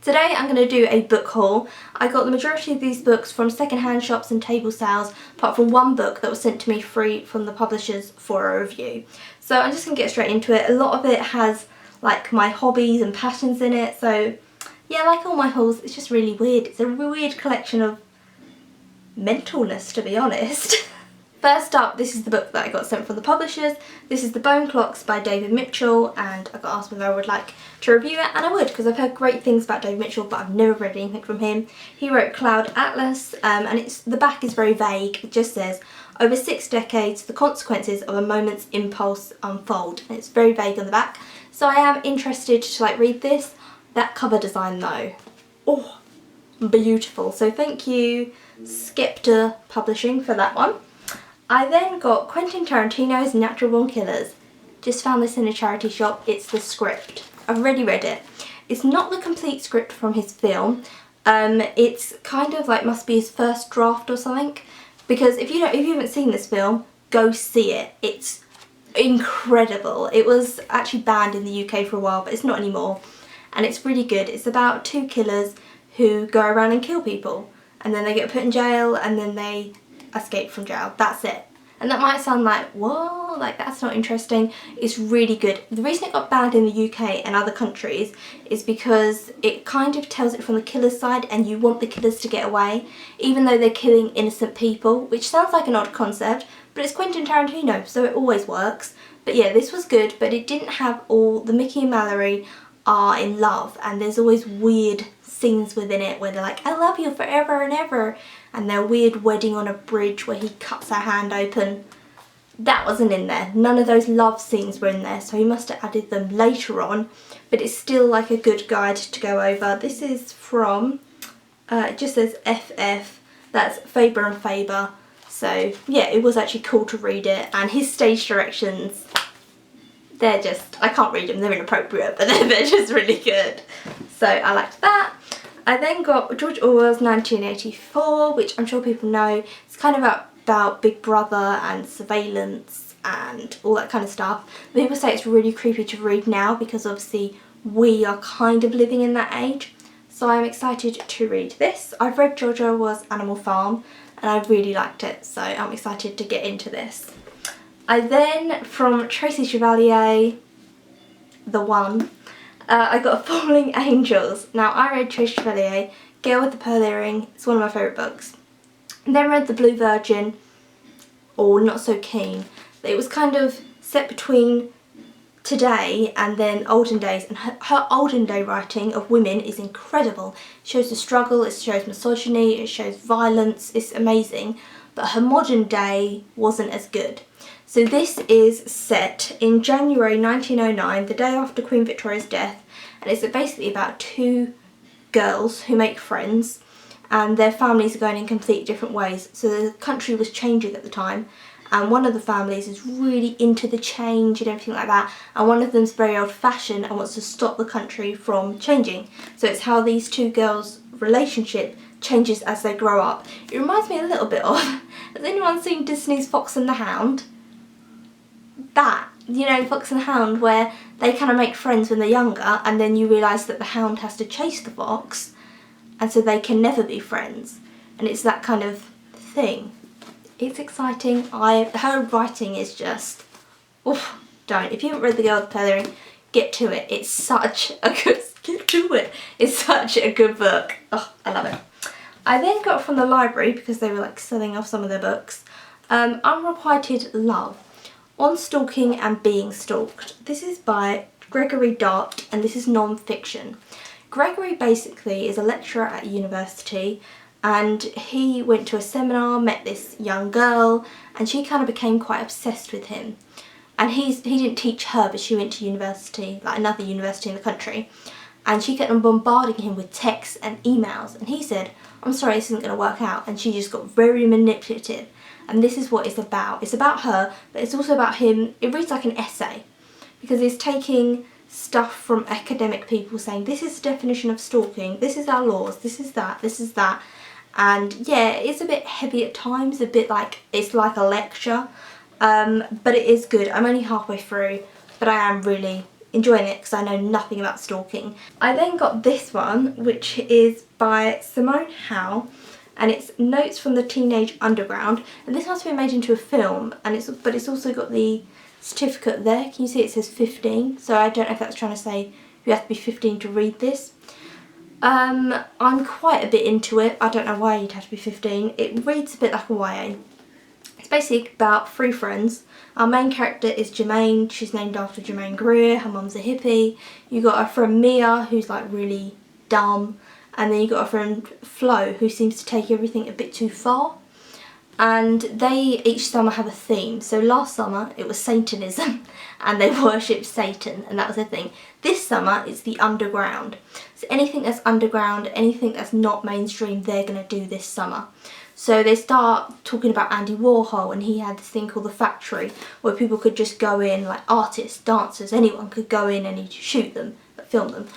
Today I'm going to do a book haul. I got the majority of these books from secondhand shops and table sales, apart from one book that was sent to me free from the publishers for a review. So I'm just going to get straight into it. A lot of it has like my hobbies and passions in it, so yeah, like all my hauls, it's just really weird. It's a weird collection of mentalness, to be honest. First up, this is the book that I got sent from the publishers. This is The Bone Clocks by David Mitchell, and I got asked whether I would like to review it, and I would, because I've heard great things about David Mitchell, but I've never read anything from him. He wrote Cloud Atlas, and the back is very vague. It just says, over 6 decades, the consequences of a moment's impulse unfold, and it's very vague on the back. So I am interested to read this. That cover design though, oh, beautiful. So thank you, Skepta Publishing, for that one. I then got Quentin Tarantino's Natural Born Killers. Just found this in a charity shop. It's the script. I've already read it. It's not the complete script from his film. It's kind of like must be his first draft or something. Because if you haven't seen this film, go see it. It's incredible. It was actually banned in the UK for a while, but it's not anymore. And it's really good. It's about 2 killers who go around and kill people, and then they get put in jail, and then they escape from jail. That's it. And that might sound like, whoa, like that's not interesting. It's really good. The reason it got banned in the UK and other countries is because it kind of tells it from the killer's side, and you want the killers to get away, even though they're killing innocent people, which sounds like an odd concept, but it's Quentin Tarantino, so it always works. But yeah, this was good, but it didn't have all the Mickey and Mallory are in love, and there's always weird scenes within it where they're like, I love you forever and ever, and their weird wedding on a bridge where he cuts her hand open. That wasn't in there. None of those love scenes were in there, so he must have added them later on, but it's still like a good guide to go over. This is from, it just says FF, that's Faber and Faber, so yeah, it was actually cool to read it, and his stage directions, they're just, I can't read them, they're inappropriate, but they're just really good. So I liked that. I then got George Orwell's 1984, which I'm sure people know. It's kind of about Big Brother and surveillance and all that kind of stuff. People say it's really creepy to read now because obviously we are kind of living in that age. So I'm excited to read this. I've read George Orwell's Animal Farm and I really liked it, so I'm excited to get into this. I then, from Tracy Chevalier, the one, I got Falling Angels. Now I read Tracy Chevalier, Girl with the Pearl Earring, it's one of my favourite books. And then read The Blue Virgin, or not so keen. It was kind of set between today and then olden days, and her olden day writing of women is incredible. It shows the struggle, it shows misogyny, it shows violence, it's amazing. But her modern day wasn't as good. So this is set in January 1909, the day after Queen Victoria's death, and it's basically about 2 girls who make friends, and their families are going in completely different ways. So the country was changing at the time, and one of the families is really into the change and everything like that, and one of them's very old-fashioned and wants to stop the country from changing. So it's how these 2 girls' relationship changes as they grow up. It reminds me a little bit of, has anyone seen Disney's Fox and the Hound? That, you know, Fox and the Hound, where they kind of make friends when they're younger, and then you realise that the hound has to chase the fox, and so they can never be friends, and it's that kind of thing. It's exciting. Her writing is just, oof, don't. If you haven't read The Girl with the Pearl Earring, get to it. It's such a good, It's such a good book. Oh, I love it. I then got from the library, because they were like selling off some of their books, Unrequited Love, On Stalking and Being Stalked. This is by Gregory Dart, and this is non-fiction. Gregory basically is a lecturer at university, and he went to a seminar, met this young girl, and she kind of became quite obsessed with him. And he didn't teach her, but she went to university, like another university in the country, and she kept on bombarding him with texts and emails, and he said, I'm sorry, this isn't going to work out, and she just got very manipulative. And this is what it's about. It's about her, but it's also about him. It reads like an essay, because it's taking stuff from academic people saying, this is the definition of stalking, this is our laws, this is that, this is that. And yeah, it's a bit heavy at times, a bit like, it's like a lecture, but it is good. I'm only halfway through, but I am really enjoying it because I know nothing about stalking. I then got this one, which is by Simone Howe, and it's Notes from the Teenage Underground, and this one's been made into a film, and it's also got the certificate there. Can you see it says 15? So I don't know if that's trying to say you have to be 15 to read this. I'm quite a bit into it. I don't know why you'd have to be 15. It reads a bit like a YA. It's basically about 3 friends. Our main character is Jermaine. She's named after Jermaine Greer. Her mum's a hippie. You got our friend Mia, who's like really dumb. And then you got our friend Flo, who seems to take everything a bit too far. And they each summer have a theme. So last summer it was Satanism and they worshipped Satan, and that was their thing. This summer it's the underground. So anything that's underground, anything that's not mainstream, they're going to do this summer. So they start talking about Andy Warhol, and he had this thing called the Factory where people could just go in, like artists, dancers, anyone could go in and he'd shoot them, film them.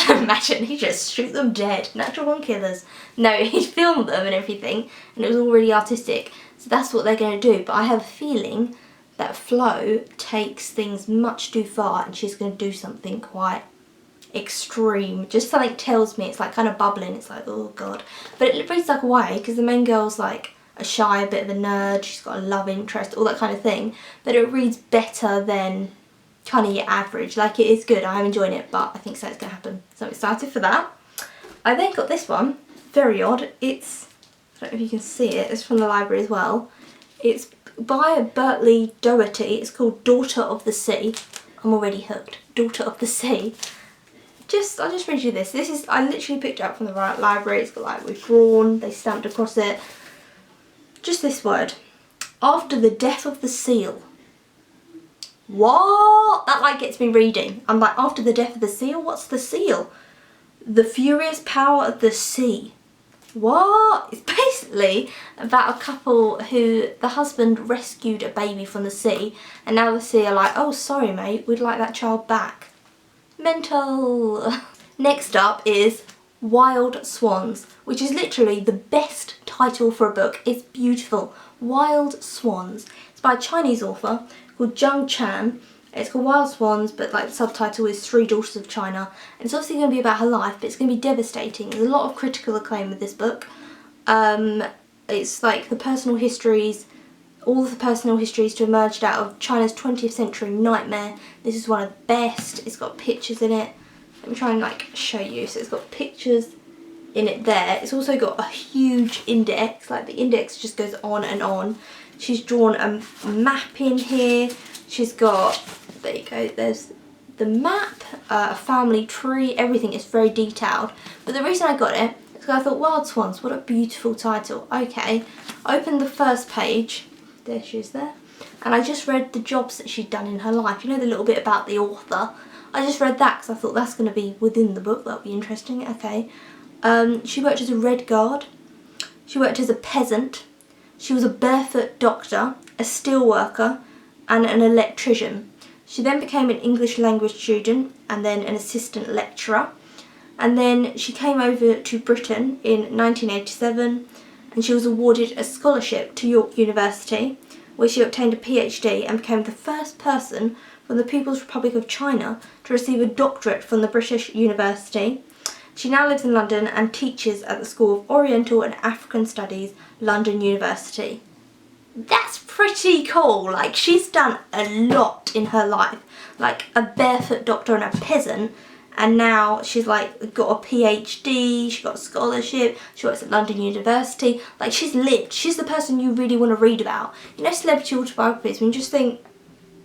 Imagine, he'd just shoot them dead, natural born killers. No, he'd film them and everything, and it was all really artistic. So that's what they're going to do, but I have a feeling that Flo takes things much too far and she's going to do something quite extreme. Just something tells me, it's like kind of bubbling, it's like, oh god. But it reads like a YA because the main girl's like a shy, a bit of a nerd, she's got a love interest, all that kind of thing. But it reads better than kind of your average. Like, it is good, I'm enjoying it, but I think so it's going to happen. So I'm excited for that. I then got this one, very odd. It's, I don't know if you can see it, it's from the library as well. It's by Bertley Doherty. It's called Daughter of the Sea. I'm already hooked. Daughter of the Sea. I'll just read you this. This is, I literally picked it up from the library. It's got like withdrawn, they stamped across it. Just this word. After the death of the seal. What? That like gets me reading. I'm like, after the death of the seal? What's the seal? The furious power of the sea. What? It's basically about a couple who, the husband rescued a baby from the sea, and now the sea are like, oh sorry mate, we'd like that child back. Mental. Next up is Wild Swans, which is literally the best title for a book. It's beautiful. Wild Swans. It's by a Chinese author called Zhang Chan. It's called Wild Swans, but like the subtitle is 3 Daughters of China. And it's obviously going to be about her life, but it's going to be devastating. There's a lot of critical acclaim with this book. It's like the personal histories, all of the personal histories to emerged out of China's 20th century nightmare. This is one of the best. It's got pictures in it. Let me try and like show you. So it's got pictures in it there. It's also got a huge index. Like the index just goes on and on. She's drawn a map in here. She's got, there you go, there's the map, a family tree, everything is very detailed. But the reason I got it is because I thought, Wild Swans, what a beautiful title. Okay, opened the first page. There she is there. And I just read the jobs that she'd done in her life. You know, the little bit about the author. I just read that because I thought that's going to be within the book. That'll be interesting. Okay. She worked as a Red Guard. She worked as a peasant. She was a barefoot doctor, a steel worker, and an electrician. She then became an English language student and then an assistant lecturer. And then she came over to Britain in 1987. And she was awarded a scholarship to York University, where she obtained a PhD and became the first person from the People's Republic of China to receive a doctorate from the British University. She now lives in London and teaches at the School of Oriental and African Studies, London University. That's pretty cool. Like, she's done a lot in her life. Like, a barefoot doctor and a peasant. And now she's like got a PhD, she got a scholarship, she works at London University. Like, she's lived. She's the person you really want to read about. You know, celebrity autobiographies, when you just think,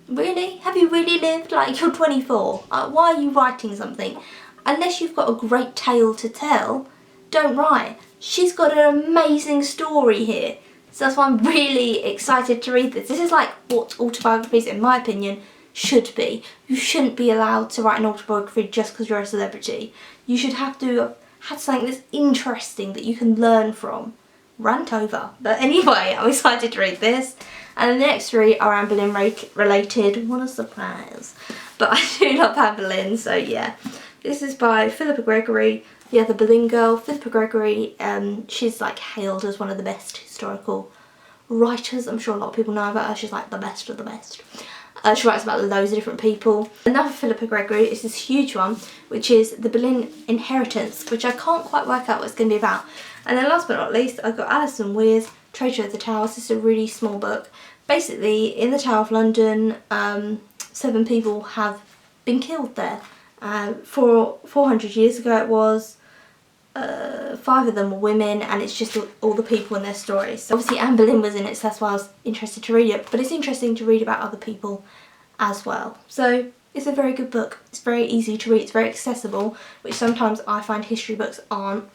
really? Have you really lived? Like, you're 24. Why are you writing something? Unless you've got a great tale to tell, don't write. She's got an amazing story here. So that's why I'm really excited to read this. This is like what autobiographies, in my opinion, should be. You shouldn't be allowed to write an autobiography just because you're a celebrity. You should have to have something that's interesting that you can learn from. Rant over. But anyway, I'm excited to read this. And the next 3 are Anne Boleyn related. What a surprise. But I do love Anne Boleyn, so yeah. This is by Philippa Gregory, the other Boleyn girl. Philippa Gregory, she's like hailed as one of the best historical writers. I'm sure a lot of people know about her. She's like the best of the best. She writes about loads of different people. Another Philippa Gregory is this huge one, which is The Boleyn Inheritance, which I can't quite work out what it's going to be about. And then last but not least, I've got Alison Weir's Treasure of the Towers. This is a really small book. Basically, in the Tower of London, 7 people have been killed there. 400 years ago it was. 5 of them were women, and it's just all the people and their stories. So obviously Anne Boleyn was in it, so that's why I was interested to read it, but it's interesting to read about other people as well. So it's a very good book. It's very easy to read, it's very accessible, which sometimes I find history books aren't.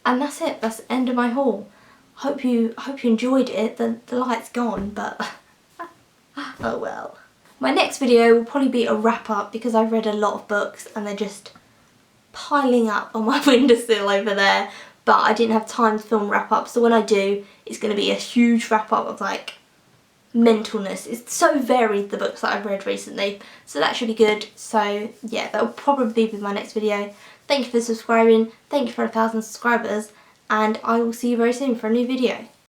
And that's it, that's the end of my haul. Hope you enjoyed it. The light's gone, but oh well. My next video will probably be a wrap up because I've read a lot of books and they're just piling up on my windowsill over there, but I didn't have time to film wrap up, so when I do, it's going to be a huge wrap up of like mentalness. It's so varied, the books that I've read recently, so that should be good. So yeah, that will probably be my next video. Thank you for subscribing, thank you for 1,000 subscribers, and I will see you very soon for a new video.